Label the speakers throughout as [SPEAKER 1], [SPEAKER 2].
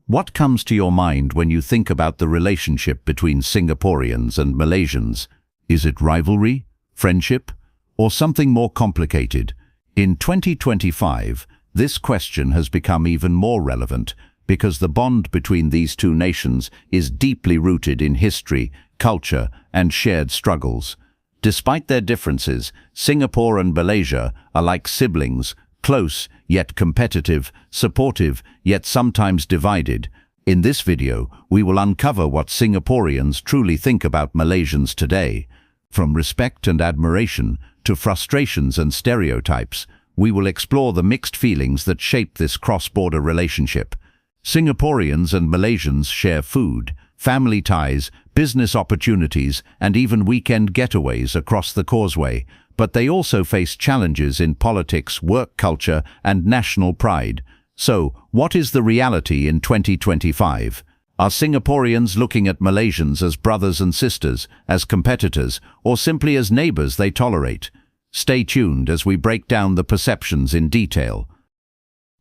[SPEAKER 1] What comes to your mind when you think about the relationship between Singaporeans and Malaysians? Is it rivalry, friendship, or something more complicated? In 2025, this question has become even more relevant because the bond between these two nations is deeply rooted in history, culture, and shared struggles. Despite their differences, Singapore and Malaysia are like siblings, close yet competitive, supportive yet sometimes divided. In this video, we will uncover what Singaporeans truly think about Malaysians today. From respect and admiration to frustrations and stereotypes, we will explore the mixed feelings that shape this cross-border relationship. Singaporeans and Malaysians share food, family ties, business opportunities, and even weekend getaways across the causeway, but they also face challenges in politics, work culture, and national pride. So, what is the reality in 2025? Are Singaporeans looking at Malaysians as brothers and sisters, as competitors, or simply as neighbors they tolerate? Stay tuned as we break down the perceptions in detail.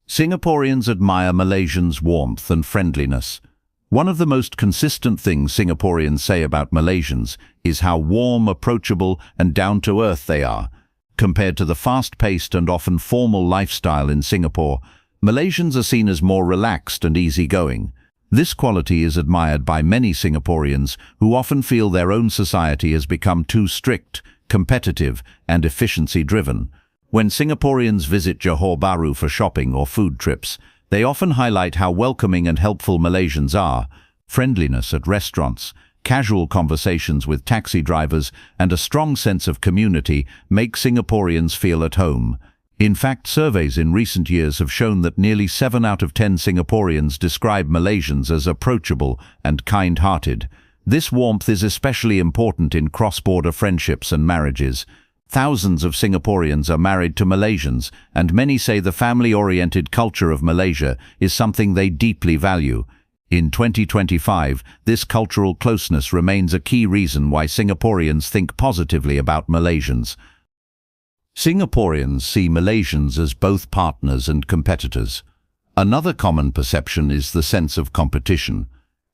[SPEAKER 1] Singaporeans admire Malaysians' warmth and friendliness. One of the most consistent things Singaporeans say about Malaysians is how warm, approachable, and down-to-earth they are. Compared to the fast-paced and often formal lifestyle in Singapore, Malaysians are seen as more relaxed and easygoing. This quality is admired by many Singaporeans who often feel their own society has become too strict, competitive, and efficiency-driven. When Singaporeans visit Johor Bahru for shopping or food trips, they often highlight how welcoming and helpful Malaysians are. Friendliness at restaurants, casual conversations with taxi drivers, and a strong sense of community make Singaporeans feel at home. In fact, surveys in recent years have shown that nearly 7 out of 10 Singaporeans describe Malaysians as approachable and kind-hearted. This warmth is especially important in cross-border friendships and marriages. Thousands of Singaporeans are married to Malaysians, and many say the family-oriented culture of Malaysia is something they deeply value. In 2025, this cultural closeness remains a key reason why Singaporeans think positively about Malaysians. Singaporeans see Malaysians as both partners and competitors. Another common perception is the sense of competition.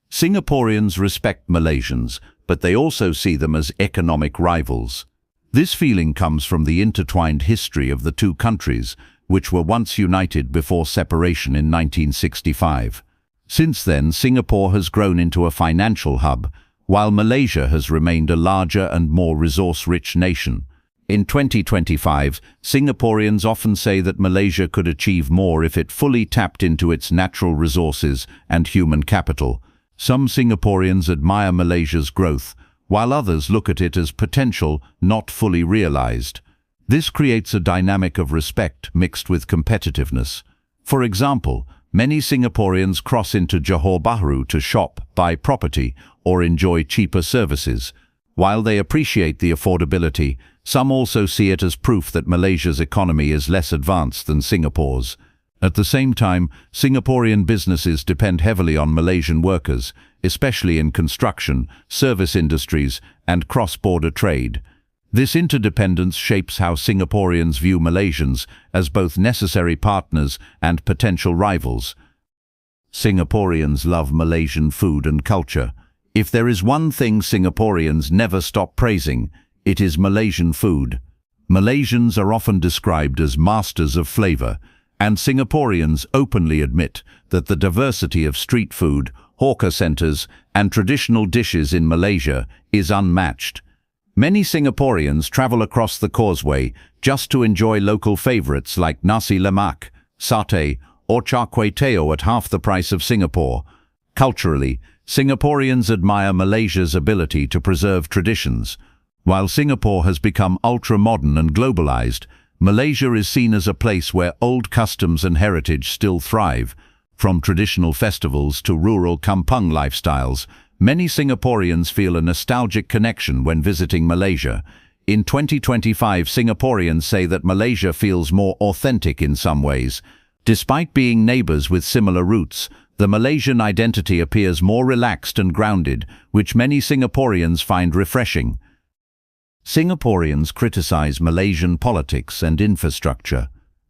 [SPEAKER 1] Singaporeans respect Malaysians, but they also see them as economic rivals. This feeling comes from the intertwined history of the two countries, which were once united before separation in 1965. Since then, Singapore has grown into a financial hub, while Malaysia has remained a larger and more resource-rich nation. In 2025, Singaporeans often say that Malaysia could achieve more if it fully tapped into its natural resources and human capital. Some Singaporeans admire Malaysia's growth, while others look at it as potential not fully realized. This creates a dynamic of respect mixed with competitiveness. For example, many Singaporeans cross into Johor Bahru to shop, buy property, or enjoy cheaper services. While they appreciate the affordability, some also see it as proof that Malaysia's economy is less advanced than Singapore's. At the same time, Singaporean businesses depend heavily on Malaysian workers, especially in construction, service industries, and cross-border trade. This interdependence shapes how Singaporeans view Malaysians as both necessary partners and potential rivals. Singaporeans love Malaysian food and culture. If there is one thing Singaporeans never stop praising, it is Malaysian food. Malaysians are often described as masters of flavor, and Singaporeans openly admit that the diversity of street food, hawker centers, and traditional dishes in Malaysia is unmatched. Many Singaporeans travel across the causeway just to enjoy local favorites like nasi lemak, satay, or char kway teow at half the price of Singapore. Culturally, Singaporeans admire Malaysia's ability to preserve traditions. While Singapore has become ultra-modern and globalized, Malaysia is seen as a place where old customs and heritage still thrive. From traditional festivals to rural kampung lifestyles, many Singaporeans feel a nostalgic connection when visiting Malaysia. In 2025, Singaporeans say that Malaysia feels more authentic in some ways. Despite being neighbors with similar roots, the Malaysian identity appears more relaxed and grounded, which many Singaporeans find refreshing. Singaporeans criticize Malaysian politics and infrastructure.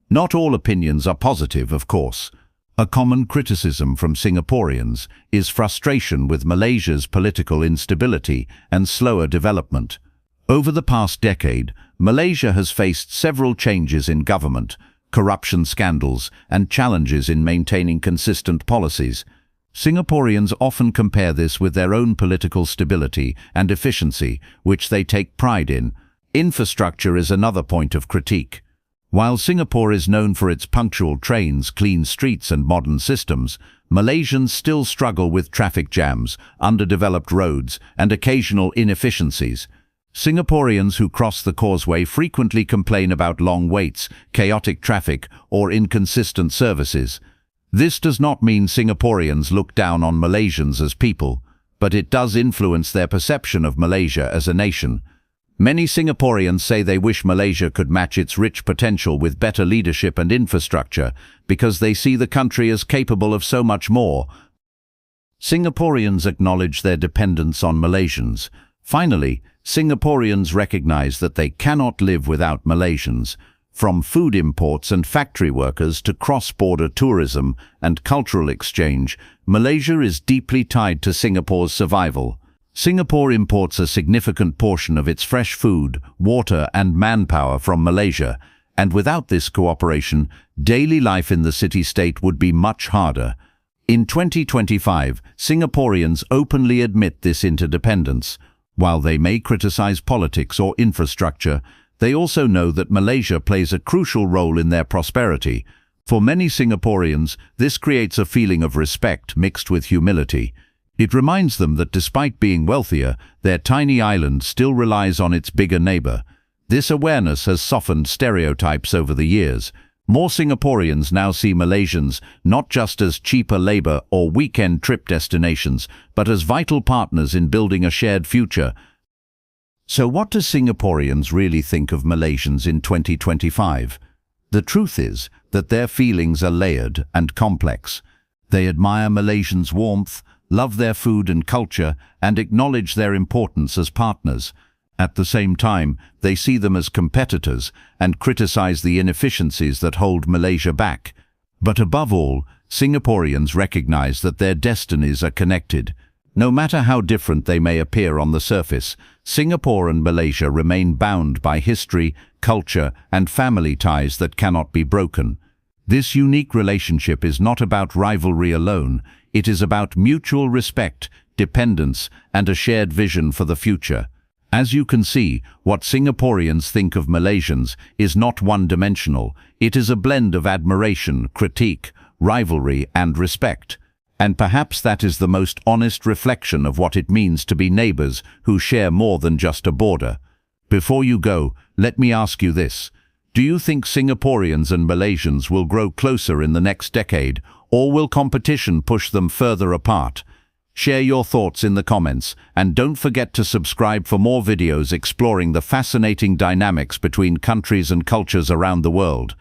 [SPEAKER 1] Not all opinions are positive, of course. A common criticism from Singaporeans is frustration with Malaysia's political instability and slower development. Over the past decade, Malaysia has faced several changes in government, corruption scandals, and challenges in maintaining consistent policies. Singaporeans often compare this with their own political stability and efficiency, which they take pride in. Infrastructure is another point of critique. While Singapore is known for its punctual trains, clean streets, and modern systems, Malaysians still struggle with traffic jams, underdeveloped roads, and occasional inefficiencies. Singaporeans who cross the causeway frequently complain about long waits, chaotic traffic, or inconsistent services. This does not mean Singaporeans look down on Malaysians as people, but it does influence their perception of Malaysia as a nation. Many Singaporeans say they wish Malaysia could match its rich potential with better leadership and infrastructure because they see the country as capable of so much more. Singaporeans acknowledge their dependence on Malaysians. Finally, Singaporeans recognize that they cannot live without Malaysians. From food imports and factory workers to cross-border tourism and cultural exchange, Malaysia is deeply tied to Singapore's survival. Singapore imports a significant portion of its fresh food, water, and manpower from Malaysia, and without this cooperation, daily life in the city-state would be much harder. In 2025, Singaporeans openly admit this interdependence. While they may criticize politics or infrastructure, they also know that Malaysia plays a crucial role in their prosperity. For many Singaporeans, this creates a feeling of respect mixed with humility. It reminds them that despite being wealthier, their tiny island still relies on its bigger neighbor. This awareness has softened stereotypes over the years. More Singaporeans now see Malaysians not just as cheaper labor or weekend trip destinations, but as vital partners in building a shared future. So what do Singaporeans really think of Malaysians in 2025? The truth is that their feelings are layered and complex. They admire Malaysians' warmth, love their food and culture, and acknowledge their importance as partners. At the same time, they see them as competitors and criticize the inefficiencies that hold Malaysia back. But above all, Singaporeans recognize that their destinies are connected. No matter how different they may appear on the surface, Singapore and Malaysia remain bound by history, culture, and family ties that cannot be broken. This unique relationship is not about rivalry alone. It is about mutual respect, dependence, and a shared vision for the future. As you can see, what Singaporeans think of Malaysians is not one-dimensional. It is a blend of admiration, critique, rivalry, and respect. And perhaps that is the most honest reflection of what it means to be neighbors who share more than just a border. Before you go, let me ask you this. Do you think Singaporeans and Malaysians will grow closer in the next decade, or will competition push them further apart? Share your thoughts in the comments, and don't forget to subscribe for more videos exploring the fascinating dynamics between countries and cultures around the world.